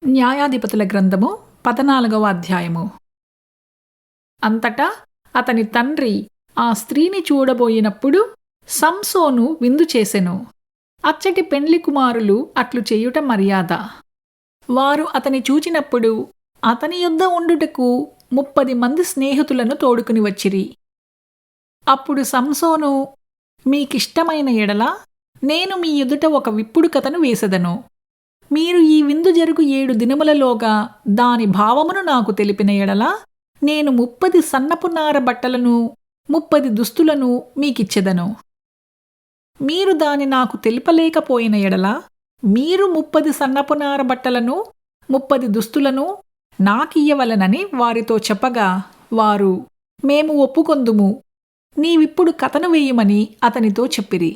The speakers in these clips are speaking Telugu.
న్యాయాధిపతుల గ్రంథము 14వ అధ్యాయము. అంతటా అతని తండ్రి ఆ స్త్రీని చూడబోయినప్పుడు సంసోను విందు చేసెను. అచ్చటి పెండ్లి కుమారులు అట్లు చేయుట మర్యాద. వారు అతని చూచినప్పుడు అతని యొద్ద ఉండుటకు 30 మంది స్నేహితులను తోడుకుని వచ్చిరి. అప్పుడు సంసోను, మీకిష్టమైన ఎడల నేను మీ ఎదుట ఒక విప్పుడు కథను వేసెదను. మీరు ఈ విందు జరుగు 7 దినములలోగా దాని భావమును నాకు తెలిపిన ఎడల నేను 30 సన్నపు నార బట్టలను 30 దుస్తులను మీకిచ్చెదను. మీరు దాని నాకు తెలుపలేకపోయిన ఎడల మీరు 30 సన్నపు నార బట్టలను 30 దుస్తులను నాకియ్యవలెనని వారితో చెప్పగా వారు, మేము ఒప్పుకొందుము, నీవిప్పుడు కథను వేయుమని అతనితో చెప్పిరి.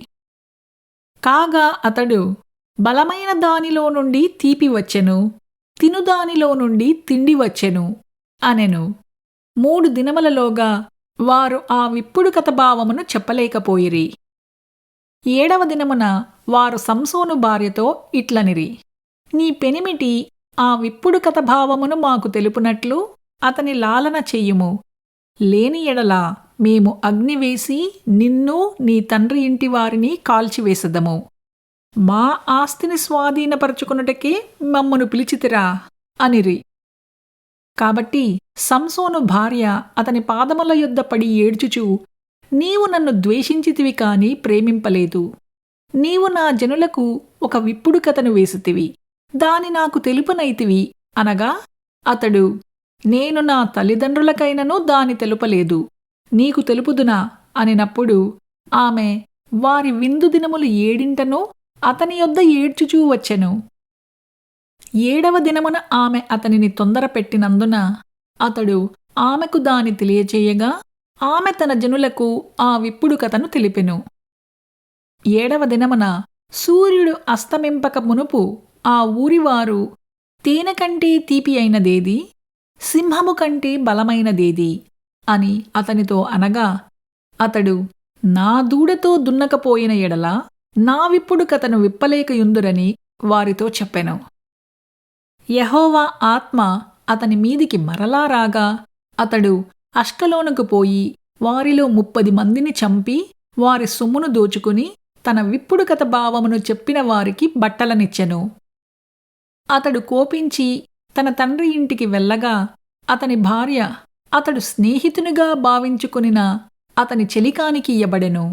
కాగా అతడు, బలమైన దానిలో నుండి తీపి వచ్చెను, తినుదానిలో నుండి తిండి వచ్చెను అనెను. 3 దినములలోగా వారు ఆ విప్పుడు కథ భావమును చెప్పలేకపోయిరి. 7వ దినమున వారు సంసోను భార్యతో ఇట్లనిరి, నీ పెనిమిటి ఆ విప్పుడు కథ భావమును మాకు తెలుపునట్లు అతని లాలన చెయ్యుము. లేని ఎడల మేము అగ్ని వేసి నిన్ను నీ తండ్రి ఇంటి వారిని కాల్చివేసెదము. మా ఆస్తిని స్వాధీనపరచుకున్నటకే మమ్మను పిలిచితిరా అనిరి. కాబట్టి సంసోను భార్య అతని పాదముల యొద్ద పడి ఏడ్చుచూ, నీవు నన్ను ద్వేషించితివి కాని ప్రేమింపలేదు. నీవు నా జనులకు ఒక విప్పుడు కథను వేసితివి, దాని నాకు తెలుపనైతివి అనగా అతడు, నేను నా తల్లిదండ్రులకైనను దాని తెలుపలేదు, నీకు తెలుపుదునా అనినప్పుడు ఆమె వారి విందు దినములు 7 అతని యొద్ద ఏడ్చుచూ వచ్చెను. 7వ దినమున ఆమె అతనిని తొందర పెట్టినందున అతడు ఆమెకు దాని తెలియచేయగా ఆమె తన జనులకు ఆ విప్పుడు కథను తెలిపెను. 7వ దినమున సూర్యుడు అస్తమింపక మునుపు ఆ ఊరివారు, తేనె కంటే తీపి అయినదేది, సింహము కంటే బలమైనదేది అని అతనితో అనగా అతడు, నా దూడతో దున్నకపోయిన ఎడల నా విప్పుడు కథను విప్పలేకయుందురని వారితో చెప్పెను. యెహోవా ఆత్మ అతని మీదికి మరలా రాగా అతడు అష్కలోనుకు పోయి వారిలో 30 మందిని చంపి వారి సొమ్మును దోచుకుని తన విప్పుడు కథ భావమును చెప్పిన వారికి బట్టలనిచ్చెను. అతడు కోపించి తన తండ్రి ఇంటికి వెళ్ళగా అతని భార్య అతడు స్నేహితునిగా భావించుకునిన అతని చెలికానికి ఇయ్యబడెను.